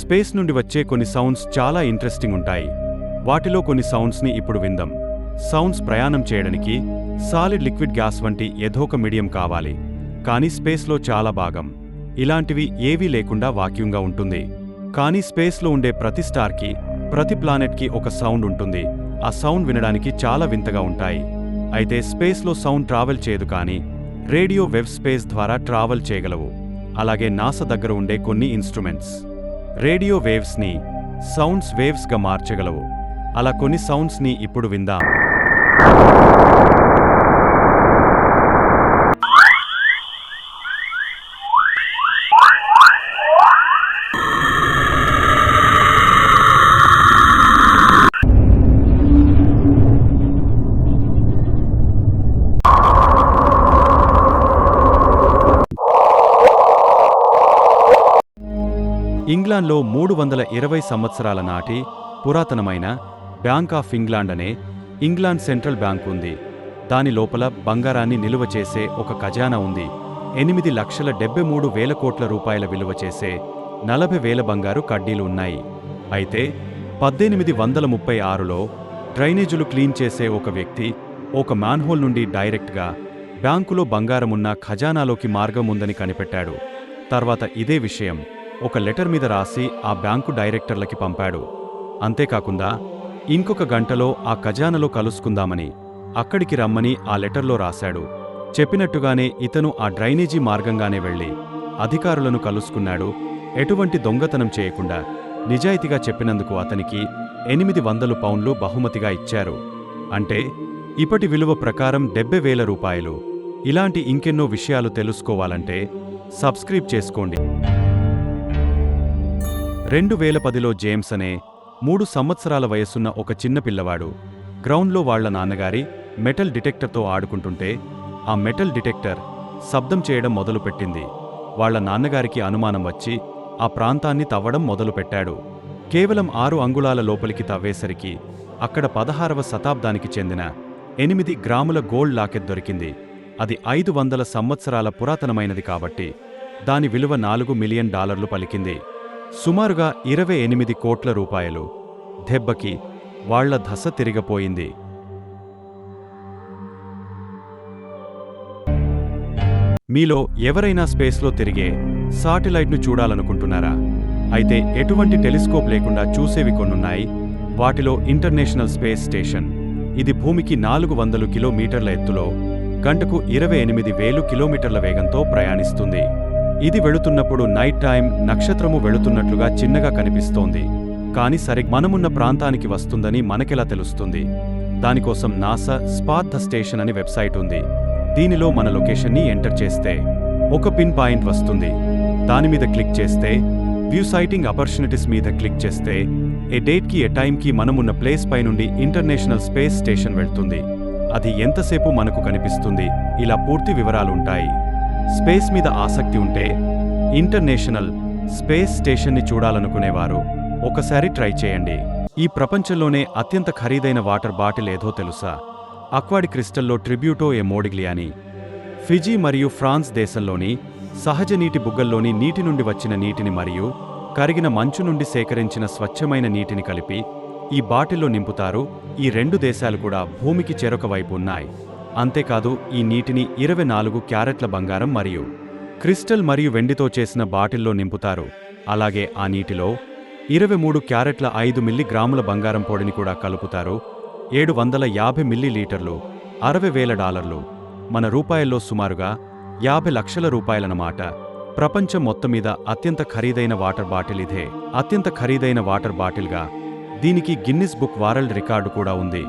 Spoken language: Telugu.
స్పేస్ నుండి వచ్చే కొన్ని సౌండ్స్ చాలా ఇంట్రెస్టింగ్ ఉంటాయి. వాటిలో కొన్ని సౌండ్స్ని ఇప్పుడు విందాం. సౌండ్స్ ప్రయాణం చేయడానికి సాలిడ్ లిక్విడ్ గ్యాస్ వంటి ఏదోక మీడియం కావాలి. కానీ స్పేస్లో చాలా భాగం ఇలాంటివి ఏవీ లేకుండా వాక్యూంగా ఉంటుంది. కానీ స్పేస్లో ఉండే ప్రతి స్టార్కి, ప్రతి ప్లానెట్కి ఒక సౌండ్ ఉంటుంది. ఆ సౌండ్ వినడానికి చాలా వింతగా ఉంటాయి. అయితే స్పేస్లో సౌండ్ ట్రావెల్ చేయదు, కానీ రేడియో వేవ్ స్పేస్ ద్వారా ట్రావెల్ చేయగలవు. అలాగే నాసా దగ్గర ఉండే కొన్ని ఇన్స్ట్రుమెంట్స్ రేడియో వేవ్స్ని సౌండ్స్ వేవ్స్గా మార్చగలవు. అలా కొన్ని సౌండ్స్ని ఇప్పుడు విందాం. ఇంగ్లాండ్లో 320 సంవత్సరాల నాటి పురాతనమైన బ్యాంక్ ఆఫ్ ఇంగ్లాండ్ అనే ఇంగ్లాండ్ సెంట్రల్ బ్యాంక్ ఉంది. దాని లోపల బంగారాన్ని నిలువ చేసే ఒక ఖజానా ఉంది. 8,73,000 కోట్ల రూపాయల విలువ చేసే 40,000 బంగారు కడ్డీలు ఉన్నాయి. అయితే 1836లో డ్రైనేజులు క్లీన్ చేసే ఒక వ్యక్తి ఒక మ్యాన్హోల్ నుండి డైరెక్ట్గా బ్యాంకులో బంగారమున్న ఖజానాలోకి మార్గం ఉందని కనిపెట్టాడు. తర్వాత ఇదే విషయం ఒక లెటర్ మీద రాసి ఆ బ్యాంకు డైరెక్టర్లకి పంపాడు. అంతేకాకుండా ఇంకొక గంటలో ఆ ఖజానాలో కలుసుకుందామని, అక్కడికి రమ్మని ఆ లెటర్లో రాశాడు. చెప్పినట్టుగానే ఇతను ఆ డ్రైనేజీ మార్గంగానే వెళ్లి అధికారులను కలుసుకున్నాడు. ఎటువంటి దొంగతనం చేయకుండా నిజాయితీగా చెప్పినందుకు అతనికి 800 పౌండ్లు బహుమతిగా ఇచ్చారు. అంటే ఇప్పటి విలువ ప్రకారం 70,000 రూపాయలు. ఇలాంటి ఇంకెన్నో విషయాలు తెలుసుకోవాలంటే సబ్స్క్రైబ్ చేసుకోండి. 2010లో జేమ్స్ అనే 3 సంవత్సరాల వయసున్న ఒక చిన్న పిల్లవాడు గ్రౌండ్లో వాళ్ల నాన్నగారి మెటల్ డిటెక్టర్తో ఆడుకుంటుంటే ఆ మెటల్ డిటెక్టర్ శబ్దం చేయడం మొదలుపెట్టింది. వాళ్ల నాన్నగారికి అనుమానం వచ్చి ఆ ప్రాంతాన్ని తవ్వడం మొదలుపెట్టాడు. కేవలం 6 అంగుళాల లోపలికి తవ్వేసరికి అక్కడ 16వ శతాబ్దానికి చెందిన 8 గ్రాముల గోల్డ్ లాకెట్ దొరికింది. అది 500 సంవత్సరాల పురాతనమైనది కాబట్టి దాని విలువ $4 మిలియన్ పలికింది. సుమారుగా 28 కోట్ల రూపాయలు. దెబ్బకి వాళ్ల దశ తిరిగిపోయింది. మీలో ఎవరైనా స్పేస్లో తిరిగే శాటిలైట్ను చూడాలనుకుంటున్నారా? అయితే ఎటువంటి టెలిస్కోప్ లేకుండా చూసేవి కొన్నున్నాయి. వాటిలో ఇంటర్నేషనల్ స్పేస్ స్టేషన్. ఇది భూమికి 400 కిలోమీటర్ల ఎత్తులో గంటకు 28,000 కిలోమీటర్ల వేగంతో ప్రయాణిస్తుంది. ఇది వెళుతున్నప్పుడు నైట్ టైం నక్షత్రము వెళుతున్నట్లుగా చిన్నగా కనిపిస్తోంది. కాని మనమున్న ప్రాంతానికి వస్తుందని మనకెలా తెలుస్తుంది? దానికోసం నాసా స్పాట్ ద స్టేషన్ అని వెబ్సైట్ ఉంది. దీనిలో మన లొకేషన్ని ఎంటర్ చేస్తే ఒక పిన్ పాయింట్ వస్తుంది. దానిమీద క్లిక్ చేస్తే వ్యూ సైటింగ్ ఆపర్చునిటీస్ మీద క్లిక్ చేస్తే ఏ డేట్కి ఏ టైంకి మనమున్న ప్లేస్ పై నుండి ఇంటర్నేషనల్ స్పేస్ స్టేషన్ వెళ్తుంది. అది ఎంతసేపు మనకు కనిపిస్తుంది, ఇలా పూర్తి వివరాలుంటాయి. స్పేస్ మీద ఆసక్తి ఉంటే ఇంటర్నేషనల్ స్పేస్ స్టేషన్ని చూడాలనుకునేవారు ఒకసారి ట్రై చేయండి. ఈ ప్రపంచంలోనే అత్యంత ఖరీదైన వాటర్ బాటిల్ ఏదో తెలుసా? అక్వాడి క్రిస్టల్లో ట్రిబ్యూటో ఏ మోడిగ్లియాని. ఫిజీ మరియు ఫ్రాన్స్ దేశంలోని సహజ నీటి బుగ్గల్లోని నీటి నుండి వచ్చిన నీటిని మరియు కరిగిన మంచు నుండి సేకరించిన స్వచ్ఛమైన నీటిని కలిపి ఈ బాటిల్లో నింపుతారు. ఈ 2 దేశాలు కూడా భూమికి చెరొక వైపు ఉన్నాయి. అంతేకాదు ఈ నీటిని 24 క్యారెట్ల బంగారం మరియు క్రిస్టల్ మరియు వెండితో చేసిన బాటిల్లో నింపుతారు. అలాగే ఆ నీటిలో 23 క్యారెట్ల 5 మిల్లీగ్రాముల బంగారం పొడిని కూడా కలుపుతారు. 750 మిల్లీలీటర్లు, $60,000, మన రూపాయల్లో సుమారుగా 50 లక్షల రూపాయలన్నమాట. ప్రపంచం మొత్తం మీద అత్యంత ఖరీదైన వాటర్ బాటిల్ ఇదే. అత్యంత ఖరీదైన వాటర్ బాటిల్గా దీనికి గిన్నిస్ బుక్ వరల్డ్ రికార్డు కూడా ఉంది.